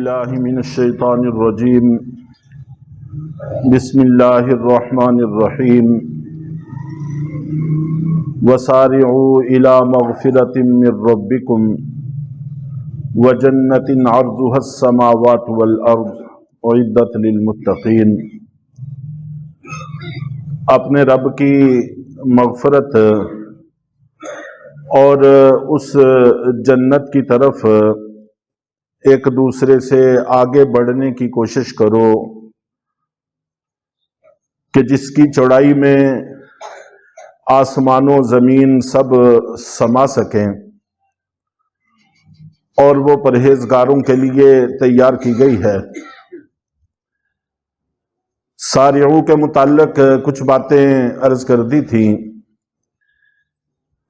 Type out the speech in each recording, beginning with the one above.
باللہ من الشیطان الرجیم بسم اللہ الرحمن الرحیم وسارعوا الی مغفرۃ من ربکم وجنۃ عرضها السماوات والارض اعدت للمتقین۔ اپنے رب کی مغفرت اور اس جنت کی طرف ایک دوسرے سے آگے بڑھنے کی کوشش کرو کہ جس کی چوڑائی میں آسمان و زمین سب سما سکیں، اور وہ پرہیزگاروں کے لیے تیار کی گئی ہے۔ سارعو کے متعلق کچھ باتیں عرض کر دی تھیں۔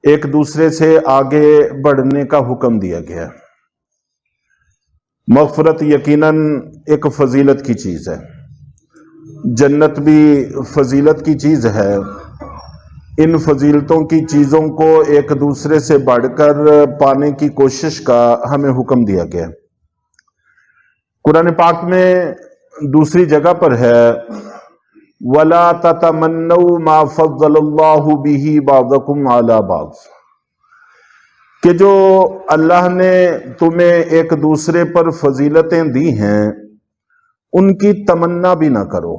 ایک دوسرے سے آگے بڑھنے کا حکم دیا گیا۔ مغفرت یقیناً ایک فضیلت کی چیز ہے، جنت بھی فضیلت کی چیز ہے۔ ان فضیلتوں کی چیزوں کو ایک دوسرے سے بڑھ کر پانے کی کوشش کا ہمیں حکم دیا گیا۔ قرآن پاک میں دوسری جگہ پر ہے وَلَا تَتَمَنَّوْا مَا فَضَّلَ اللَّهُ بِهِ بَعْضَكُمْ عَلَى بَعْضٍ، کہ جو اللہ نے تمہیں ایک دوسرے پر فضیلتیں دی ہیں ان کی تمنا بھی نہ کرو،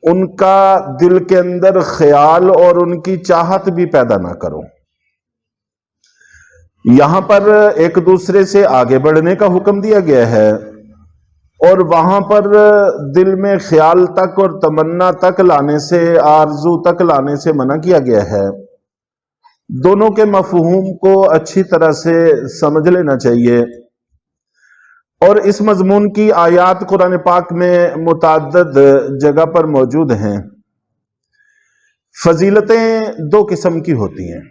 ان کا دل کے اندر خیال اور ان کی چاہت بھی پیدا نہ کرو۔ یہاں پر ایک دوسرے سے آگے بڑھنے کا حکم دیا گیا ہے، اور وہاں پر دل میں خیال تک اور تمنا تک لانے سے، آرزو تک لانے سے منع کیا گیا ہے۔ دونوں کے مفہوم کو اچھی طرح سے سمجھ لینا چاہیے، اور اس مضمون کی آیات قرآن پاک میں متعدد جگہ پر موجود ہیں۔ فضیلتیں دو قسم کی ہوتی ہیں۔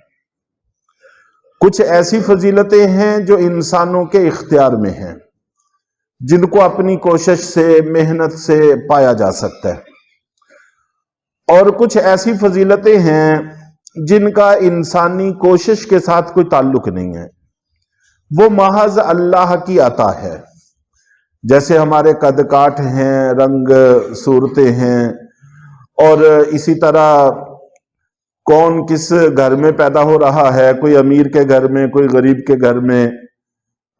کچھ ایسی فضیلتیں ہیں جو انسانوں کے اختیار میں ہیں، جن کو اپنی کوشش سے، محنت سے پایا جا سکتا ہے، اور کچھ ایسی فضیلتیں ہیں جن کا انسانی کوشش کے ساتھ کوئی تعلق نہیں ہے، وہ محض اللہ کی عطا ہے۔ جیسے ہمارے قد کاٹ ہیں، رنگ صورتیں ہیں، اور اسی طرح کون کس گھر میں پیدا ہو رہا ہے، کوئی امیر کے گھر میں، کوئی غریب کے گھر میں،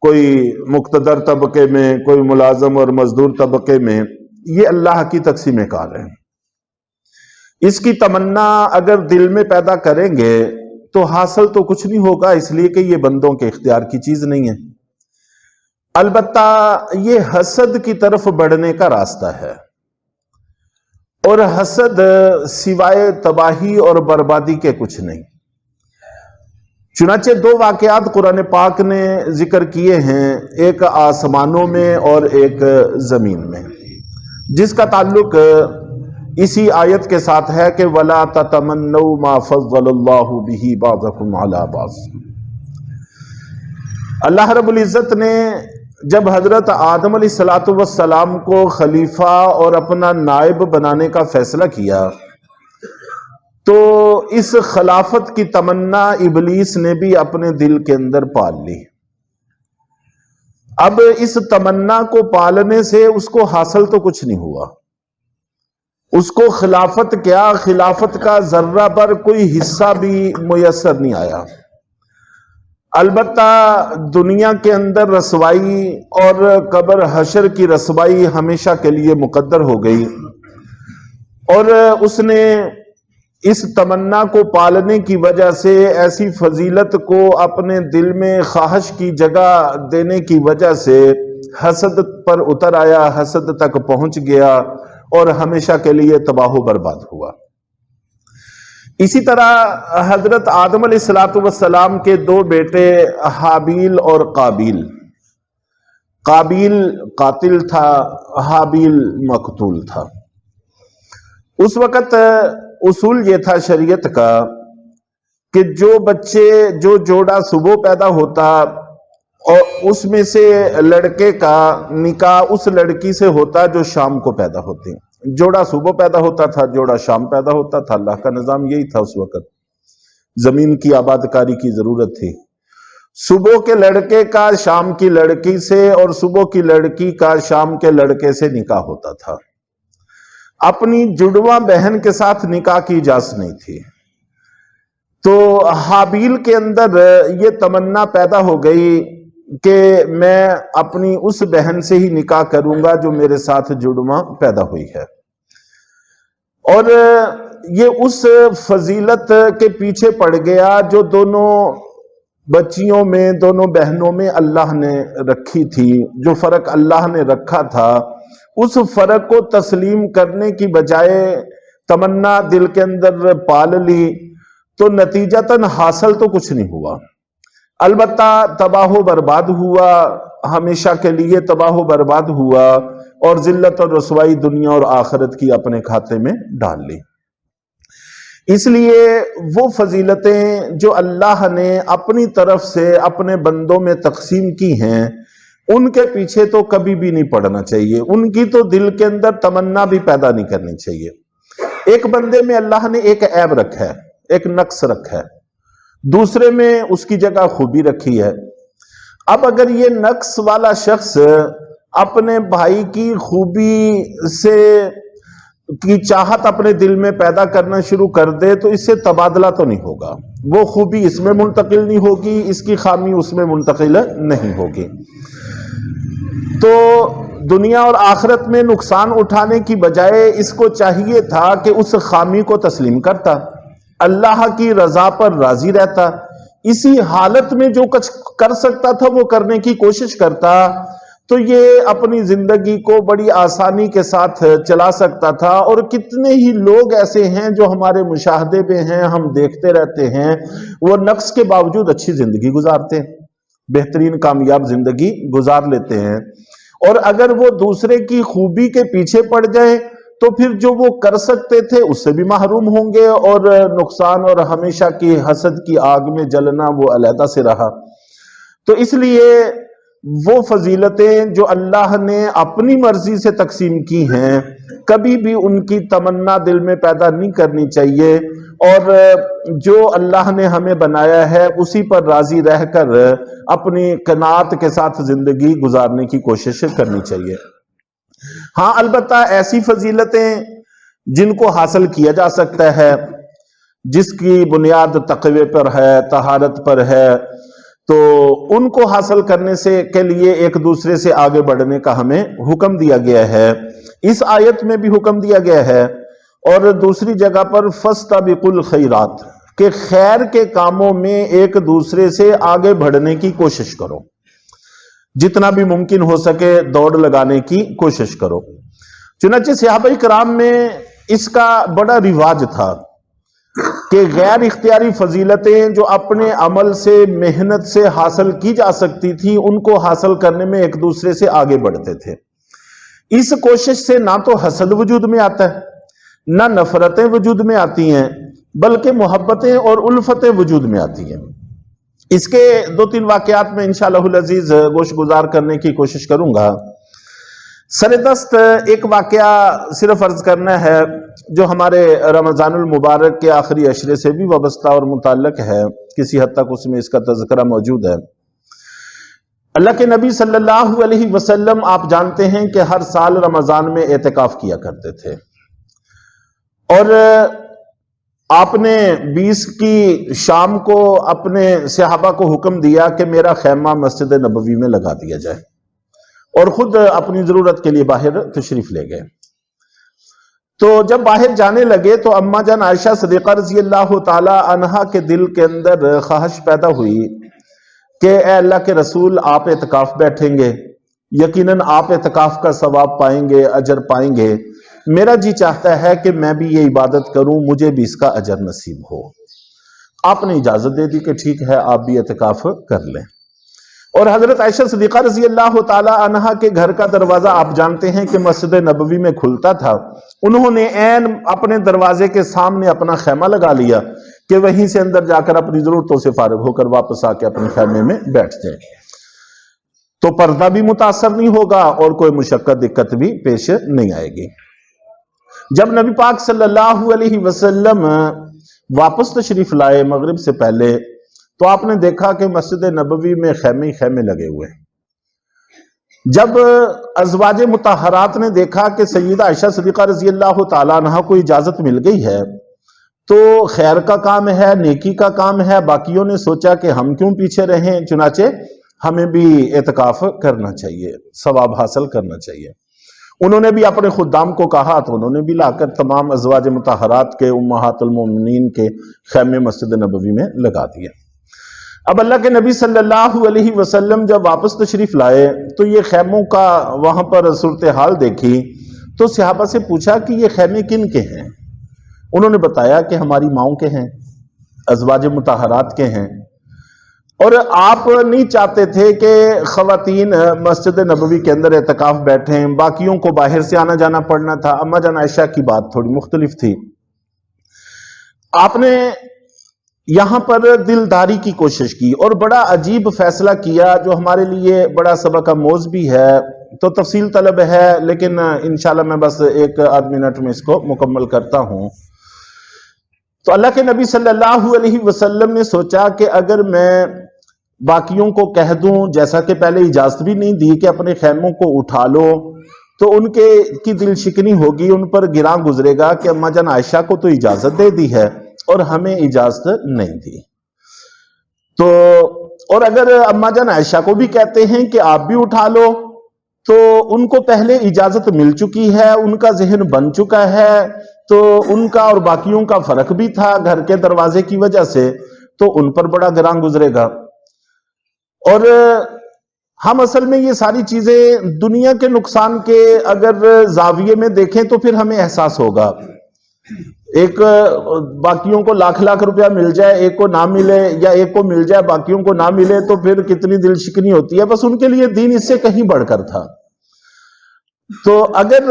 کوئی مقتدر طبقے میں، کوئی ملازم اور مزدور طبقے میں، یہ اللہ کی تقسیم کار ہے۔ اس کی تمنا اگر دل میں پیدا کریں گے تو حاصل تو کچھ نہیں ہوگا، اس لیے کہ یہ بندوں کے اختیار کی چیز نہیں ہے۔ البتہ یہ حسد کی طرف بڑھنے کا راستہ ہے، اور حسد سوائے تباہی اور بربادی کے کچھ نہیں۔ چنانچہ دو واقعات قرآن پاک نے ذکر کیے ہیں، ایک آسمانوں میں اور ایک زمین میں، جس کا تعلق اسی آیت کے ساتھ ہے کہ وَلَا تَتَمَنَّوْا مَا فَضَّلَ اللَّهُ بِهِ بَعْضَكُمْ عَلَى بَعْضٍ۔ اللہ رب العزت نے جب حضرت آدم علیہ السلام کو خلیفہ اور اپنا نائب بنانے کا فیصلہ کیا، تو اس خلافت کی تمنا ابلیس نے بھی اپنے دل کے اندر پال لی۔ اب اس تمنا کو پالنے سے اس کو حاصل تو کچھ نہیں ہوا، اس کو خلافت کیا، خلافت کا ذرہ پر کوئی حصہ بھی میسر نہیں آیا۔ البتہ دنیا کے اندر رسوائی اور قبر حشر کی رسوائی ہمیشہ کے لیے مقدر ہو گئی، اور اس نے اس تمنا کو پالنے کی وجہ سے، ایسی فضیلت کو اپنے دل میں خواہش کی جگہ دینے کی وجہ سے حسد پر اتر آیا، حسد تک پہنچ گیا، اور ہمیشہ کے لیے تباہ و برباد ہوا۔ اسی طرح حضرت آدم علیہ السلام کے دو بیٹے حابیل اور قابیل، قابیل قاتل تھا، حابیل مقتول تھا۔ اس وقت اصول یہ تھا شریعت کا کہ جو جوڑا صبح پیدا ہوتا، اور اس میں سے لڑکے کا نکاح اس لڑکی سے ہوتا جو شام کو پیدا ہوتی۔ جوڑا صبح پیدا ہوتا تھا، جوڑا شام پیدا ہوتا تھا۔ اللہ کا نظام یہی تھا اس وقت، زمین کی آباد کاری کی ضرورت تھی۔ صبح کے لڑکے کا شام کی لڑکی سے اور صبح کی لڑکی کا شام کے لڑکے سے نکاح ہوتا تھا. اپنی جڑواں بہن کے ساتھ نکاح کی اجازت نہیں تھی. تو حابیل کے اندر یہ تمنا پیدا ہو گئی کہ میں اپنی اس بہن سے ہی نکاح کروں گا جو میرے ساتھ جڑواں پیدا ہوئی ہے. اور یہ اس فضیلت کے پیچھے پڑ گیا جو دونوں بچیوں میں، دونوں بہنوں میں اللہ نے رکھی تھی. جو فرق اللہ نے رکھا تھا اس فرق کو تسلیم کرنے کی بجائے تمنا دل کے اندر پال لی تو نتیجتاً حاصل تو کچھ نہیں ہوا. البتہ تباہ و برباد ہوا، ہمیشہ کے لیے تباہ و برباد ہوا اور ذلت اور رسوائی دنیا اور آخرت کی اپنے کھاتے میں ڈال لی. اس لیے وہ فضیلتیں جو اللہ نے اپنی طرف سے اپنے بندوں میں تقسیم کی ہیں ان کے پیچھے تو کبھی بھی نہیں پڑنا چاہیے. ان کی تو دل کے اندر تمنا بھی پیدا نہیں کرنی چاہیے. ایک بندے میں اللہ نے ایک عیب رکھا ہے، ایک نقص رکھا ہے، دوسرے میں اس کی جگہ خوبی رکھی ہے. اب اگر یہ نقص والا شخص اپنے بھائی کی خوبی سے کی چاہت اپنے دل میں پیدا کرنا شروع کر دے تو اس سے تبادلہ تو نہیں ہوگا. وہ خوبی اس میں منتقل نہیں ہوگی، اس کی خامی اس میں منتقل نہیں ہوگی. تو دنیا اور آخرت میں نقصان اٹھانے کی بجائے اس کو چاہیے تھا کہ اس خامی کو تسلیم کرتا، اللہ کی رضا پر راضی رہتا، اسی حالت میں جو کچھ کر سکتا تھا وہ کرنے کی کوشش کرتا تو یہ اپنی زندگی کو بڑی آسانی کے ساتھ چلا سکتا تھا. اور کتنے ہی لوگ ایسے ہیں جو ہمارے مشاہدے پہ ہیں، ہم دیکھتے رہتے ہیں، وہ نقص کے باوجود اچھی زندگی گزارتے ہیں، بہترین کامیاب زندگی گزار لیتے ہیں. اور اگر وہ دوسرے کی خوبی کے پیچھے پڑ جائیں تو پھر جو وہ کر سکتے تھے اس سے بھی محروم ہوں گے اور نقصان اور ہمیشہ کی حسد کی آگ میں جلنا وہ علیحدہ سے رہا. تو اس لیے وہ فضیلتیں جو اللہ نے اپنی مرضی سے تقسیم کی ہیں کبھی بھی ان کی تمنا دل میں پیدا نہیں کرنی چاہیے، اور جو اللہ نے ہمیں بنایا ہے اسی پر راضی رہ کر اپنی قناعت کے ساتھ زندگی گزارنے کی کوشش کرنی چاہیے. ہاں البتہ ایسی فضیلتیں جن کو حاصل کیا جا سکتا ہے، جس کی بنیاد تقوی پر ہے، طہارت پر ہے، تو ان کو حاصل کرنے کے لیے ایک دوسرے سے آگے بڑھنے کا ہمیں حکم دیا گیا ہے. اس آیت میں بھی حکم دیا گیا ہے اور دوسری جگہ پر فَاسْتَبِقُوا الْخَيْرَاتِ کہ خیر کے کاموں میں ایک دوسرے سے آگے بڑھنے کی کوشش کرو، جتنا بھی ممکن ہو سکے دوڑ لگانے کی کوشش کرو. چنانچہ صحابہ کرام میں اس کا بڑا رواج تھا کہ غیر اختیاری فضیلتیں جو اپنے عمل سے، محنت سے حاصل کی جا سکتی تھی ان کو حاصل کرنے میں ایک دوسرے سے آگے بڑھتے تھے. اس کوشش سے نہ تو حسد وجود میں آتا ہے، نہ نفرتیں وجود میں آتی ہیں، بلکہ محبتیں اور الفتیں وجود میں آتی ہیں. اس کے 2-3 واقعات میں انشاءاللہ العزیز گوش گزار کرنے کی کوشش کروں گا. سردست ایک واقعہ صرف عرض کرنا ہے جو ہمارے رمضان المبارک کے آخری عشرے سے بھی وابستہ اور متعلق ہے، کسی حد تک اس میں اس کا تذکرہ موجود ہے. اللہ کے نبی صلی اللہ علیہ وسلم آپ جانتے ہیں کہ ہر سال رمضان میں اعتکاف کیا کرتے تھے، اور آپ نے 20 کی شام کو اپنے صحابہ کو حکم دیا کہ میرا خیمہ مسجد نبوی میں لگا دیا جائے، اور خود اپنی ضرورت کے لیے باہر تشریف لے گئے. تو جب باہر جانے لگے تو اماں جان عائشہ صدیقہ رضی اللہ تعالی عنہا کے دل کے اندر خواہش پیدا ہوئی کہ اے اللہ کے رسول آپ اعتکاف بیٹھیں گے، یقیناً آپ اعتکاف کا ثواب پائیں گے، اجر پائیں گے. میرا جی چاہتا ہے کہ میں بھی یہ عبادت کروں، مجھے بھی اس کا اجر نصیب ہو. آپ نے اجازت دے دی کہ ٹھیک ہے آپ بھی اعتکاف کر لیں. اور حضرت عائشہ صدیقہ رضی اللہ تعالی عنہا کے گھر کا دروازہ آپ جانتے ہیں کہ مسجد نبوی میں کھلتا تھا. انہوں نے عین اپنے دروازے کے سامنے اپنا خیمہ لگا لیا کہ وہیں سے اندر جا کر اپنی ضرورتوں سے فارغ ہو کر واپس آ کے اپنے خیمے میں بیٹھ جائیں. تو پردہ بھی متاثر نہیں ہوگا اور کوئی مشقت دقت بھی پیش نہیں آئے گی. جب نبی پاک صلی اللہ علیہ وسلم واپس تشریف لائے مغرب سے پہلے تو آپ نے دیکھا کہ مسجد نبوی میں خیمے ہی خیمے لگے ہوئے ہیں۔ جب ازواج مطہرات نے دیکھا کہ سیدہ عائشہ صدیقہ رضی اللہ تعالیٰ عنہا کو اجازت مل گئی ہے، تو خیر کا کام ہے، نیکی کا کام ہے، باقیوں نے سوچا کہ ہم کیوں پیچھے رہیں، چنانچہ ہمیں بھی اعتکاف کرنا چاہیے، ثواب حاصل کرنا چاہیے۔ انہوں نے بھی اپنے خدام کو کہا تو انہوں نے بھی لا کر تمام ازواج مطہرات کے، امہات المومنین کے خیمے مسجد نبوی میں لگا دیے۔ اب اللہ کے نبی صلی اللہ علیہ وسلم جب واپس تشریف لائے تو یہ خیموں کا وہاں پر صورتحال دیکھی تو صحابہ سے پوچھا کہ یہ خیمے کن کے ہیں؟ انہوں نے بتایا کہ ہماری ماؤں کے ہیں، ازواج مطہرات کے ہیں، اور آپ نہیں چاہتے تھے کہ خواتین مسجد نبوی کے اندر اعتکاف بیٹھیں، باقیوں کو باہر سے آنا جانا پڑنا تھا۔ اما جان عائشہ کی بات تھوڑی مختلف تھی۔ آپ نے یہاں پر دلداری کی کوشش کی اور بڑا عجیب فیصلہ کیا جو ہمارے لیے بڑا سبق آموز بھی ہے، تو تفصیل طلب ہے، لیکن انشاءاللہ میں بس 1-8 منٹ میں اس کو مکمل کرتا ہوں۔ تو اللہ کے نبی صلی اللہ علیہ وسلم نے سوچا کہ اگر میں باقیوں کو کہہ دوں، جیسا کہ پہلے اجازت بھی نہیں دی کہ اپنے خیموں کو اٹھا لو، تو ان کی دل شکنی ہوگی، ان پر گراں گزرے گا کہ اما جان عائشہ کو تو اجازت دے دی ہے اور ہمیں اجازت نہیں دی۔ تو اور اگر اما جان عائشہ کو بھی کہتے ہیں کہ آپ بھی اٹھا لو، تو ان کو پہلے اجازت مل چکی ہے، ان کا ذہن بن چکا ہے، تو ان کا اور باقیوں کا فرق بھی تھا گھر کے دروازے کی وجہ سے، تو ان پر بڑا گراں گزرے گا۔ اور ہم اصل میں یہ ساری چیزیں دنیا کے نقصان کے اگر زاویے میں دیکھیں تو پھر ہمیں احساس ہوگا۔ ایک باقیوں کو لاکھ روپیہ مل جائے، ایک کو نہ ملے، یا ایک کو مل جائے باقیوں کو نہ ملے، تو پھر کتنی دل شکنی ہوتی ہے۔ بس ان کے لیے دین اس سے کہیں بڑھ کر تھا۔ تو اگر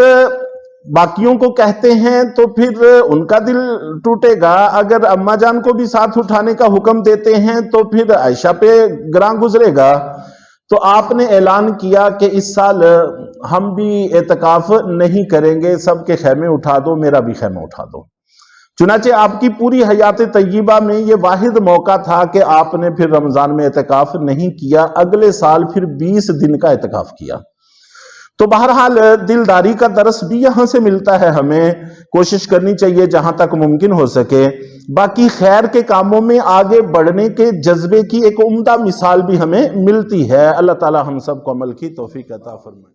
باقیوں کو کہتے ہیں تو پھر ان کا دل ٹوٹے گا، اگر اما جان کو بھی ساتھ اٹھانے کا حکم دیتے ہیں تو پھر عائشہ پہ گراں گزرے گا۔ تو آپ نے اعلان کیا کہ اس سال ہم بھی اعتکاف نہیں کریں گے، سب کے خیمے اٹھا دو، میرا بھی خیمہ اٹھا دو۔ چنانچہ آپ کی پوری حیات طیبہ میں یہ واحد موقع تھا کہ آپ نے پھر رمضان میں اعتکاف نہیں کیا، اگلے سال پھر 20 دن کا اعتکاف کیا۔ تو بہرحال دلداری کا درس بھی یہاں سے ملتا ہے، ہمیں کوشش کرنی چاہیے جہاں تک ممکن ہو سکے۔ باقی خیر کے کاموں میں آگے بڑھنے کے جذبے کی ایک عمدہ مثال بھی ہمیں ملتی ہے۔ اللہ تعالی ہم سب کو عمل کی توفیق عطا فرمائے۔